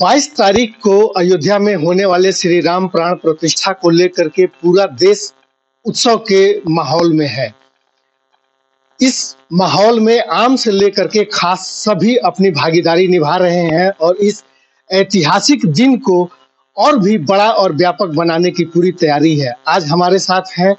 22 तारीख को अयोध्या में होने वाले श्री राम प्राण प्रतिष्ठा को लेकर के पूरा देश उत्सव के माहौल में है। इस माहौल में आम से लेकर के खास सभी अपनी भागीदारी निभा रहे हैं और इस ऐतिहासिक दिन को और भी बड़ा और व्यापक बनाने की पूरी तैयारी है। आज हमारे साथ हैं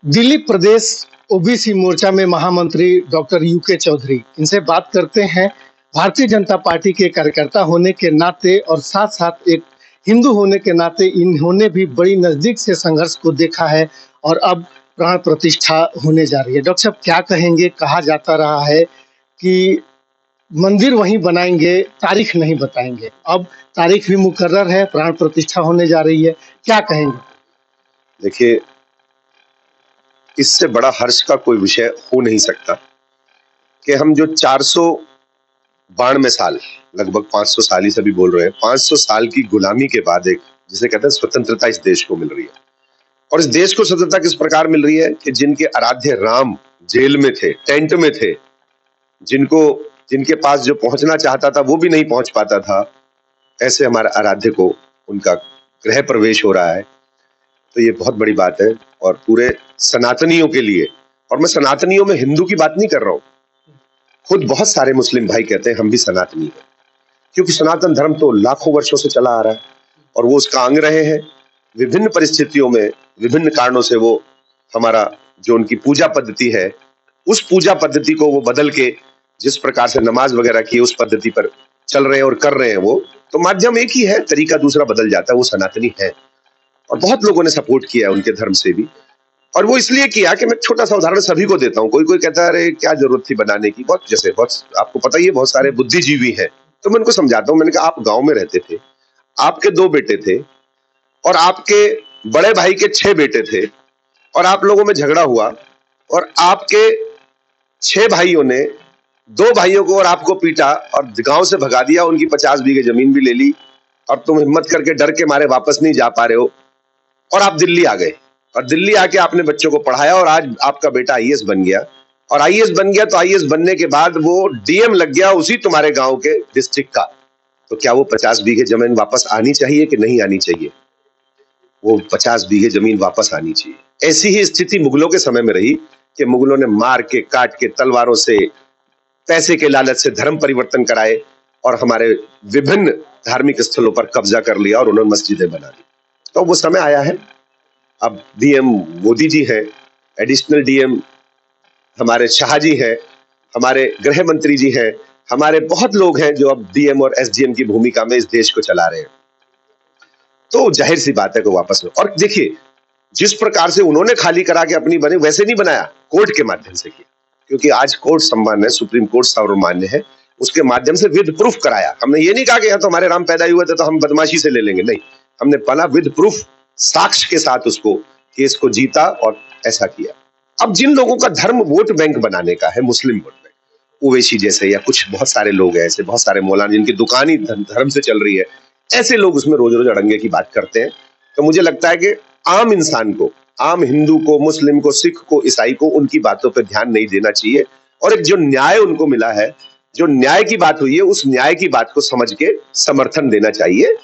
दिल्ली प्रदेश ओबीसी मोर्चा में महामंत्री डॉक्टर यूके चौधरी। इनसे बात करते हैं भारतीय जनता पार्टी के कार्यकर्ता होने के नाते और साथ साथ एक हिंदू होने के नाते इन्होंने भी बड़ी नजदीक से संघर्ष को देखा है और अब प्राण प्रतिष्ठा होने जा रही है। डॉक्टर साहब क्या कहेंगे? कहा जाता रहा है कि मंदिर वहीं बनाएंगे, तारीख नहीं बताएंगे। अब तारीख भी मुकर्रर है, प्राण प्रतिष्ठा होने जा रही है, क्या कहेंगे? देखिए, इससे बड़ा हर्ष का कोई विषय हो नहीं सकता कि हम जो 492 साल, लगभग 500 साल ही सभी बोल रहे हैं, 500 साल की गुलामी के बाद एक जिसे कहते हैं स्वतंत्रता इस देश को मिल रही है। और इस देश को स्वतंत्रता किस प्रकार मिल रही है कि जिनके आराध्य राम जेल में थे, टेंट में थे, जिनके पास जो पहुंचना चाहता था वो भी नहीं पहुंच पाता था, ऐसे हमारे आराध्य को उनका गृह प्रवेश हो रहा है। तो ये बहुत बड़ी बात है और पूरे सनातनियों के लिए। और मैं सनातनियों में हिंदू की बात नहीं कर रहा हूं, खुद बहुत सारे मुस्लिम भाई कहते हैं हम भी सनातनी हैं, क्योंकि सनातन धर्म तो लाखों वर्षों से चला आ रहा है और वो उसका अंग रहे हैं। विभिन्न परिस्थितियों में, विभिन्न कारणों से वो हमारा जो उनकी पूजा पद्धति है, उस पूजा पद्धति को वो बदल के जिस प्रकार से नमाज वगैरह की उस पद्धति पर चल रहे हैं और कर रहे हैं। वो तो माध्यम एक ही है, तरीका दूसरा बदल जाता है, वो सनातनी है। और बहुत लोगों ने सपोर्ट किया उनके धर्म से भी, और वो इसलिए किया कि मैं छोटा सा उदाहरण सभी को देता हूँ। कोई कहता है अरे क्या जरूरत थी बनाने की, बहुत आपको पता ही है, बहुत सारे बुद्धिजीवी हैं। तो मैं उनको समझाता हूँ, मैंने कहा आप गांव में रहते थे, आपके 2 बेटे थे और आपके बड़े भाई के 6 बेटे थे और आप लोगों में झगड़ा हुआ और आपके 6 भाइयों ने 2 भाइयों को और आपको पीटा और गांव से भगा दिया, उनकी 50 बीघे जमीन भी ले ली और तुम हिम्मत करके डर के मारे वापस नहीं जा पा रहे हो और आप दिल्ली आ गए और दिल्ली आके आपने बच्चों को पढ़ाया और आज आपका बेटा आईएएस बन गया। और आईएएस बन गया तो आईएएस बनने के बाद वो डीएम लग गया उसी तुम्हारे गांव के डिस्ट्रिक्ट का। तो क्या वो 50 बीघे जमीन वापस आनी चाहिए कि नहीं आनी चाहिए? वो 50 बीघे जमीन वापस आनी चाहिए। ऐसी ही स्थिति मुगलों के समय में रही कि मुगलों ने मार के, काट के, तलवारों से, पैसे के लालच से धर्म परिवर्तन कराए और हमारे विभिन्न धार्मिक स्थलों पर कब्जा कर लिया और उन्होंने मस्जिदें बना दी। तो वो समय आया है, अब डीएम मोदी जी हैं, एडिशनल डीएम हमारे शाह जी हैं, हमारे गृह मंत्री जी हैं, हमारे बहुत लोग हैं जो अब डीएम और एसडीएम की भूमिका में इस देश को चला रहे हैं। तो जाहिर सी बात है कि वापस में, और देखिए जिस प्रकार से उन्होंने खाली करा के अपनी बने, वैसे नहीं बनाया, कोर्ट के माध्यम से किया, क्योंकि आज कोर्ट सम्मान है, सुप्रीम कोर्ट सर्वमान्य है, उसके माध्यम से विद प्रूफ कराया। हमने ये नहीं कहा कि यहाँ तो हमारे राम पैदा हुए थे तो हम बदमाशी से ले लेंगे, नहीं, हमने पला विद प्रूफ, साक्ष्य के साथ उसको केस को जीता और ऐसा किया। अब जिन लोगों का धर्म वोट बैंक बनाने का है, मुस्लिम वोट बैंक, ओवैसी जैसे या कुछ बहुत सारे लोग हैं ऐसे, बहुत सारे मौलाना जिनकी दुकान ही धर्म से चल रही है, ऐसे लोग उसमें रोज रोज अड़ंगे की बात करते हैं। तो मुझे लगता है कि आम इंसान को, आम हिंदू को, मुस्लिम को, सिख को, ईसाई को उनकी बातों पर ध्यान नहीं देना चाहिए और एक जो न्याय उनको मिला है, जो न्याय की बात हुई है, उस न्याय की बात को समझ के समर्थन देना चाहिए।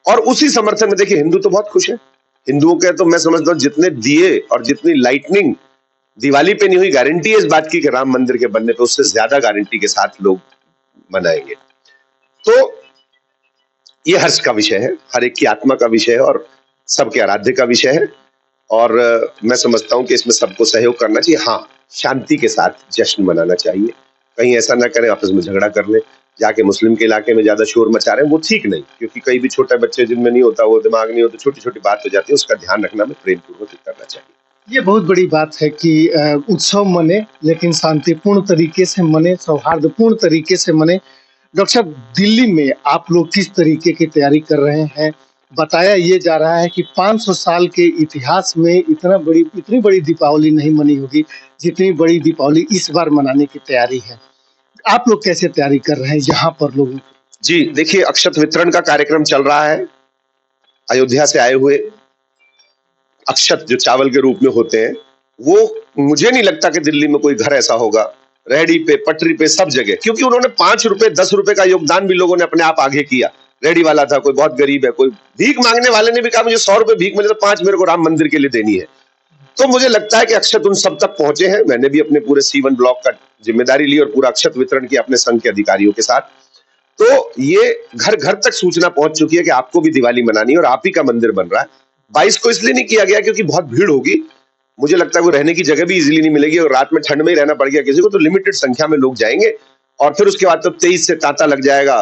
और उसी समर्थन में देखिए हिंदू तो बहुत खुश है। हिंदुओं के तो मैं समझता हूँ जितने दिए और जितनी लाइटनिंग दिवाली पे नहीं हुई, गारंटी है इस बात की कि राम मंदिर के बनने पे उससे ज्यादा गारंटी के साथ लोग मनाएंगे। तो ये हर्ष का विषय है, हर एक की आत्मा का विषय है और सबके आराध्य का विषय है। और मैं समझता हूँ कि इसमें सबको सहयोग करना चाहिए। हाँ, शांति के साथ जश्न मनाना चाहिए, कहीं ऐसा ना करें आपस में झगड़ा कर ले, जाके मुस्लिम के इलाके में ज्यादा शोर मचा रहे हैं, वो ठीक नहीं, क्योंकि कई भी छोटे बच्चे जिनमें नहीं होता, वो दिमाग नहीं होता, छोटी छोटी बात हो जाती है, उसका ध्यान रखना में प्रेम पूर्वक करना चाहिए। ये बहुत बड़ी बात है कि उत्सव मने लेकिन शांतिपूर्ण तरीके से मने, सौहार्दपूर्ण तरीके से मने। डॉक्टर साहब, दिल्ली में आप लोग किस तरीके की तैयारी कर रहे हैं? बताया ये जा रहा है कि 500 साल के इतिहास में इतनी बड़ी दीपावली नहीं मनी होगी जितनी बड़ी दीपावली इस बार मनाने की तैयारी है। आप लोग कैसे तैयारी कर रहे हैं यहाँ पर लोगों की? जी देखिए, अक्षत वितरण का कार्यक्रम चल रहा है। अयोध्या से आए हुए अक्षत जो चावल के रूप में होते हैं, वो मुझे नहीं लगता कि दिल्ली में कोई घर ऐसा होगा, रेहड़ी पे, पटरी पे, सब जगह, क्योंकि उन्होंने 5 रुपए 10 रुपए का योगदान भी लोगों ने अपने आप आगे किया। रेडी वाला था, कोई बहुत गरीब है, कोई भीख मांगने वाले ने भी कहा मुझे 100 रुपए भीख मिले तो 5 मेरे को राम मंदिर के लिए देनी है। तो मुझे लगता है कि अक्षत उन सब तक पहुंचे हैं। मैंने भी अपने पूरे C1 ब्लॉक का जिम्मेदारी ली और पूरा अक्षत वितरण किया अपने संघ के अधिकारियों के साथ। तो ये घर घर तक सूचना पहुंच चुकी है कि आपको भी दिवाली मनानी है और आप ही का मंदिर बन रहा है। 22 को इसलिए नहीं किया गया क्योंकि बहुत भीड़ होगी, मुझे लगता है वो रहने की जगह भी इजीली नहीं मिलेगी और रात में ठंड में ही रहना पड़ गया किसी को तो लिमिटेड संख्या में लोग जाएंगे और फिर उसके बाद तो 23 से तांता लग जाएगा।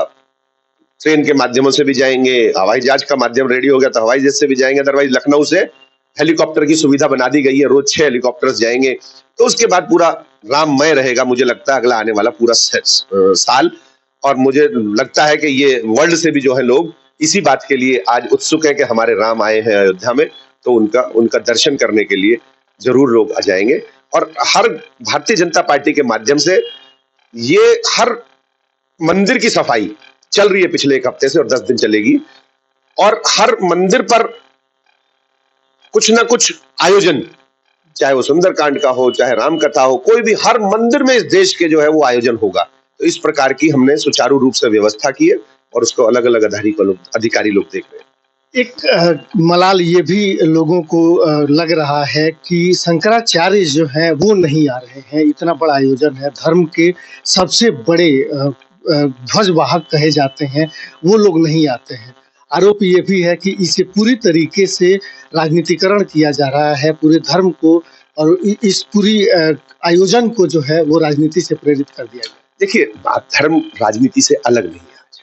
ट्रेन के माध्यमों से भी जाएंगे, हवाई जहाज का माध्यम रेडी हो गया तो हवाई जहाज से भी जाएंगे, अदरवाइज लखनऊ से हेलीकॉप्टर की सुविधा बना दी गई है, रोज 6 हेलीकॉप्टर्स जाएंगे। तो उसके बाद पूरा राममय रहेगा मुझे लगता है अगला आने वाला पूरा साल। और मुझे लगता है कि ये वर्ल्ड से भी जो है लोग इसी बात के लिए आज उत्सुक है कि हमारे राम आए हैं अयोध्या में, तो उनका दर्शन करने के लिए जरूर लोग आ जाएंगे। और हर भारतीय जनता पार्टी के माध्यम से ये हर मंदिर की सफाई चल रही है पिछले 1 हफ्ते से और 10 दिन चलेगी और हर मंदिर पर कुछ ना कुछ आयोजन, चाहे वो सुंदरकांड का हो, चाहे राम कथा हो, कोई भी हर मंदिर में इस देश के जो है वो आयोजन होगा। तो इस प्रकार की हमने सुचारू रूप से व्यवस्था की है और उसको अलग अलग अधिकारी लोग देख रहे हैं। एक मलाल ये भी लोगों को लग रहा है कि शंकराचार्य जो है वो नहीं आ रहे हैं। इतना बड़ा आयोजन है, धर्म के सबसे बड़े ध्वजवाहक कहे जाते हैं, वो लोग नहीं आते हैं। आरोप ये भी है कि इसे पूरी तरीके से राजनीतिकरण किया जा रहा है, पूरे धर्म को और इस पूरी आयोजन को जो है वो राजनीति से प्रेरित कर दिया गया। देखिए, धर्म राजनीति से अलग नहीं है। आज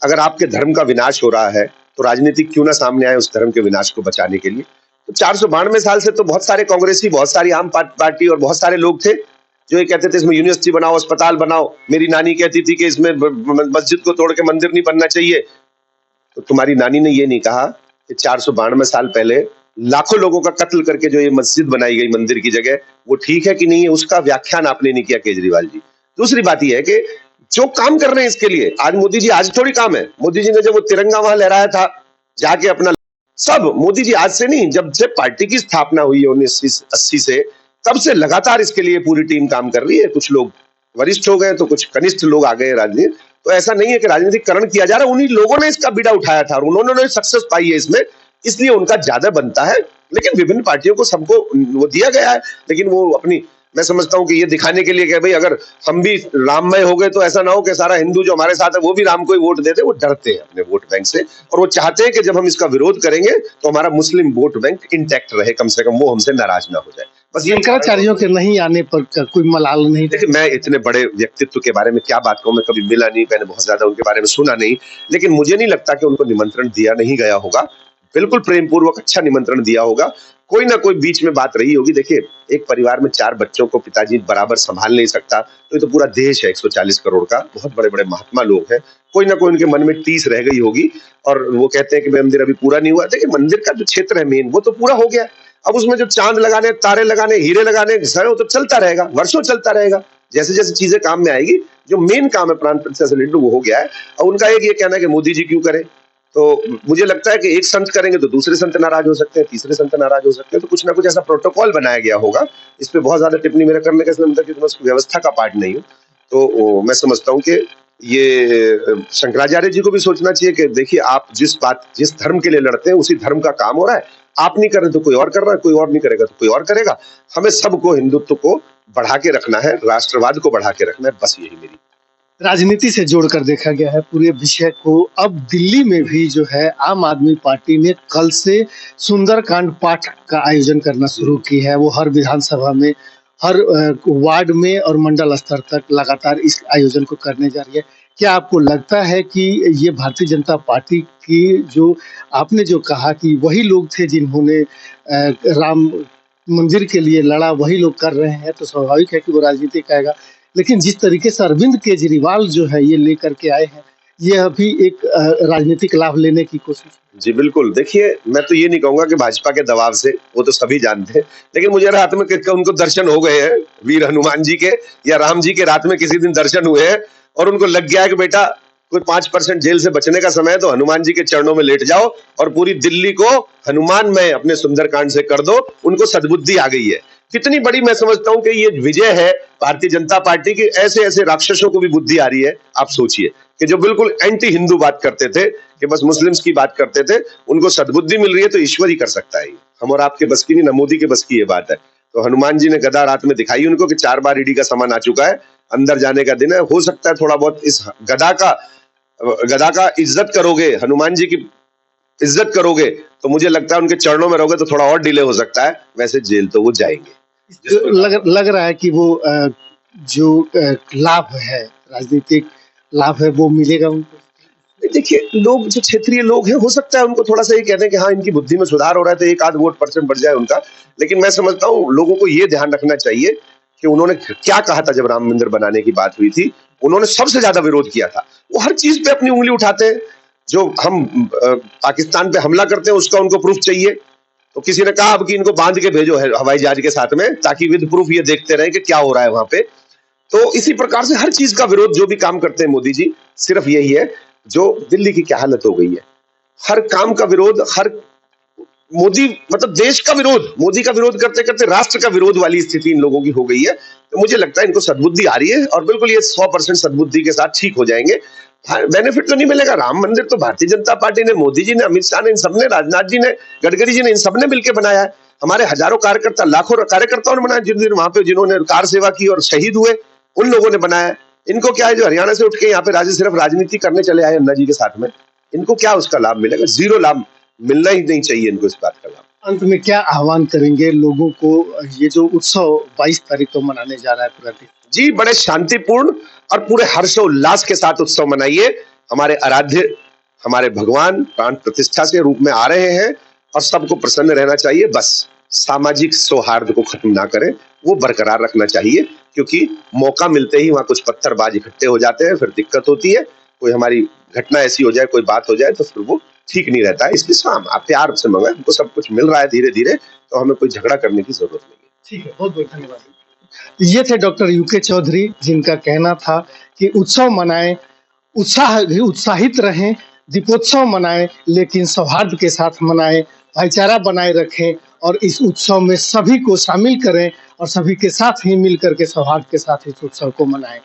अगर आपके धर्म का विनाश हो रहा है तो राजनीति क्यों ना सामने आए उस धर्म के विनाश को बचाने के लिए। तो 492 साल से तो बहुत सारे कांग्रेसी, बहुत सारी आम पार्टी और बहुत सारे लोग थे जो ये कहते थे इसमें यूनिवर्सिटी बनाओ, अस्पताल बनाओ। मेरी नानी कहती थी कि इसमें मस्जिद को तोड़ के मंदिर नहीं बनना चाहिए। तो तुम्हारी नानी ने ये नहीं कहा कि 492 साल पहले लाखों लोगों का कत्ल करके जो ये मस्जिद बनाई गई मंदिर की जगह, वो ठीक है कि नहीं है, उसका व्याख्यान आपने नहीं किया केजरीवाल जी। दूसरी बात यह है कि जो काम कर रहे हैं इसके लिए, आज मोदी जी आज थोड़ी काम है। मोदी जी ने जब वो तिरंगा वहां लहराया था जाके अपना, सब मोदी जी आज से नहीं, जब से पार्टी की स्थापना हुई है 1980 से, तब से लगातार इसके लिए पूरी टीम काम कर रही है। कुछ लोग वरिष्ठ हो गए तो कुछ कनिष्ठ लोग आ गए राजनीति। तो ऐसा नहीं है कि राजनीतिकरण किया जा रहा है, उन्हीं लोगों ने इसका बीड़ा उठाया था और उन्होंने सक्सेस पाई है इसमें, इसलिए उनका ज्यादा बनता है। लेकिन विभिन्न पार्टियों को सबको वो दिया गया है, लेकिन वो अपनी, मैं समझता हूं कि ये दिखाने के लिए कि भाई अगर हम भी राममय हो गए तो ऐसा ना हो कि सारा हिंदू जो हमारे साथ है वो भी राम को ही वोट देते। वो डरते हैं अपने वोट बैंक से और वो चाहते हैं कि जब हम इसका विरोध करेंगे तो हमारा मुस्लिम वोट बैंक इंटैक्ट रहे, कम से कम वो हमसे नाराज ना हो जाए। बस शंकराचार्यों के नहीं आने पर कोई मलाल नहीं। देखिए, मैं इतने बड़े व्यक्तित्व के बारे में क्या बात कहूं, मैं कभी मिला नहीं, मैंने बहुत ज्यादा उनके बारे में सुना नहीं, लेकिन मुझे नहीं लगता कि उनको निमंत्रण दिया नहीं गया होगा। बिल्कुल प्रेम पूर्वक अच्छा निमंत्रण दिया होगा, कोई ना कोई बीच में बात रही होगी। देखिए, एक परिवार में 4 बच्चों को पिताजी बराबर संभाल नहीं सकता, तो ये तो पूरा देश है 140 करोड़ का, बहुत बड़े बड़े महात्मा लोग हैं, कोई ना कोई उनके मन में टीस रह गई होगी और वो कहते हैं कि मंदिर अभी पूरा नहीं हुआ। देखिए, मंदिर का जो क्षेत्र है मेन, वो तो पूरा हो गया। अब उसमें जो चांद लगाने, तारे लगाने, हीरे लगाने, वो तो चलता रहेगा, वर्षों चलता रहेगा। जैसे जैसे चीजें काम में आएगी, जो मेन काम है प्राण प्रतिष्ठा से रिलेटेड वो हो गया है। और उनका एक ये कहना है कि मोदी जी क्यों करें, तो मुझे लगता है कि एक संत करेंगे तो दूसरे संत नाराज हो सकते हैं, तीसरे संत नाराज हो सकते हैं। तो कुछ ना कुछ ऐसा प्रोटोकॉल बनाया गया होगा। इस पे बहुत ज्यादा टिप्पणी मेरा करने का इसलिए मतलब कि मैं उसकी व्यवस्था का पार्ट नहीं हूँ। तो मैं समझता हूँ कि ये शंकराचार्य जी को भी सोचना चाहिए कि देखिए, आप जिस धर्म के लिए लड़ते हैं उसी धर्म का काम हो रहा है। आप नहीं कर रहे तो कोई और कर रहा है, कोई और नहीं करेगा तो कोई और करेगा। हमें सबको हिंदुत्व को बढ़ा के रखना है, राष्ट्रवाद को बढ़ा के रखना है, बस यही मेरी। राजनीति से जोड़कर देखा गया है पूरे विषय को। अब दिल्ली में भी जो है आम आदमी पार्टी ने कल से सुंदरकांड पाठ का आयोजन करना शुरू की है। वो हर विधानसभा में, हर वार्ड में और मंडल स्तर तक लगातार इस आयोजन को करने जा रही है। क्या आपको लगता है कि ये भारतीय जनता पार्टी की, जो आपने जो कहा कि वही लोग थे जिन्होंने राम मंदिर के लिए लड़ा, वही लोग कर रहे हैं, तो स्वाभाविक है कि वो राजनीति कहेगा। लेकिन जिस तरीके से अरविंद केजरीवाल जो है ये लेकर के आए हैं, ये अभी एक राजनीतिक लाभ लेने की कोशिश। जी बिल्कुल। देखिए, मैं तो ये नहीं कहूंगा कि भाजपा के दबाव से, वो तो सभी जानते हैं, लेकिन मुझे रात में उनको दर्शन हो गए हैं, वीर हनुमान जी के या राम जी के रात में किसी दिन दर्शन हुए हैं और उनको लग गया है कि बेटा कोई 5% जेल से बचने का समय है तो हनुमान जी के चरणों में लेट जाओ और पूरी दिल्ली को हनुमानमय अपने सुंदरकांड से कर दो। उनको सद्बुद्धि आ गई है। कितनी बड़ी मैं समझता हूं कि ये विजय है भारतीय जनता पार्टी की। ऐसे ऐसे राक्षसों को भी बुद्धि आ रही है, आप सोचिए। कि जो बिल्कुल एंटी हिंदू बात करते थे, कि बस मुस्लिम्स की बात करते थे, उनको सद्बुद्धि मिल रही है तो ईश्वर ही कर सकता है। हम और आपके बस की नहीं, न मोदी के बस की ये बात है। तो हनुमान जी ने गदा रात में दिखाई उनको कि 4 बार ईडी का सामान आ चुका है, अंदर जाने का दिन है। हो सकता है थोड़ा बहुत इस गदा का इज्जत करोगे, हनुमान जी की इज्जत करोगे, तो मुझे लगता है उनके चरणों में रहोगे तो थोड़ा और डिले हो सकता है, वैसे जेल तो वो जाएंगे। लग रहा है कि वो जो लाभ है, राजनीतिक लाभ है, वो मिलेगा उनको। देखिए, लोग जो क्षेत्रीय लोग हैं, हो सकता है उनको थोड़ा सा ये कहते हैं कि हाँ इनकी बुद्धि में सुधार हो रहा है तो 1 आध वोट परसेंट बढ़ जाए उनका। लेकिन मैं समझता हूँ लोगों को ये ध्यान रखना चाहिए कि उन्होंने क्या कहा था जब राम मंदिर बनाने की बात हुई थी। उन्होंने सबसे ज्यादा विरोध किया था। वो हर चीज पे अपनी उंगली उठाते हैं। जो हम पाकिस्तान पे हमला करते हैं उसका उनको प्रूफ चाहिए, तो किसी ने कहा अब कि इनको बांध के भेजो है हवाई जहाज के साथ में, ताकि विद प्रूफ ये देखते रहे कि क्या हो रहा है वहां पे। तो इसी प्रकार से हर चीज का विरोध जो भी काम करते हैं मोदी जी, सिर्फ यही है। जो दिल्ली की क्या हालत हो गई है, हर काम का विरोध, हर मोदी मतलब देश का विरोध, मोदी का विरोध करते करते राष्ट्र का विरोध वाली स्थिति इन लोगों की हो गई है। तो मुझे लगता है इनको सद्बुद्धि आ रही है और बिल्कुल ये 100% सद्बुद्धि के साथ ठीक हो जाएंगे। बेनिफिट तो नहीं मिलेगा। राम मंदिर तो भारतीय जनता पार्टी ने, मोदी जी ने, अमित शाह ने, इन सबने, राजनाथ जी ने, गडकरी जी ने, इन सबने मिलकर बनाया है। हमारे हजारों कार्यकर्ता, लाखों कार्यकर्ताओं ने बनाया, जिन दिन वहां पे जिन्होंने कार सेवा की और शहीद हुए, उन लोगों ने बनाया है। इनको क्या है जो हरियाणा से उठ के यहाँ पे सिर्फ राजनीति करने चले आए अन्ना जी के साथ में, इनको क्या उसका लाभ मिलेगा? जीरो लाभ, मिलना ही नहीं चाहिए इनको इस बात का लाभ। अंत में क्या आह्वान करेंगे लोगों को? ये जो उत्सव 22 तारीख को मनाने जा रहा है पूरा देश, जी बड़े शांतिपूर्ण और पूरे हर्षोल्लास के साथ उत्सव मनाइए। हमारे आराध्य, हमारे भगवान प्राण प्रतिष्ठा के रूप में आ रहे हैं और सबको प्रसन्न रहना चाहिए। बस सामाजिक सौहार्द को खत्म ना करें, वो बरकरार रखना चाहिए, क्योंकि मौका मिलते ही वहां कुछ पत्थरबाज इकट्ठे हो जाते हैं, फिर दिक्कत होती है। कोई हमारी घटना ऐसी हो जाए, कोई बात हो जाए तो फिर वो ठीक नहीं रहता है। इसलिए आप प्यार से मंगाए, हमको सब कुछ मिल रहा है धीरे धीरे, तो हमें कोई झगड़ा करने की जरूरत नहीं है। ठीक है, बहुत बहुत धन्यवाद। ये थे डॉक्टर यूके चौधरी, जिनका कहना था कि उत्सव मनाएं, उत्साहित रहें, दीपोत्सव मनाएं, लेकिन सौहार्द के साथ मनाएं, भाईचारा बनाए रखें और इस उत्सव में सभी को शामिल करें और सभी के साथ ही मिलकर के सौहार्द के साथ इस उत्सव को मनाएं।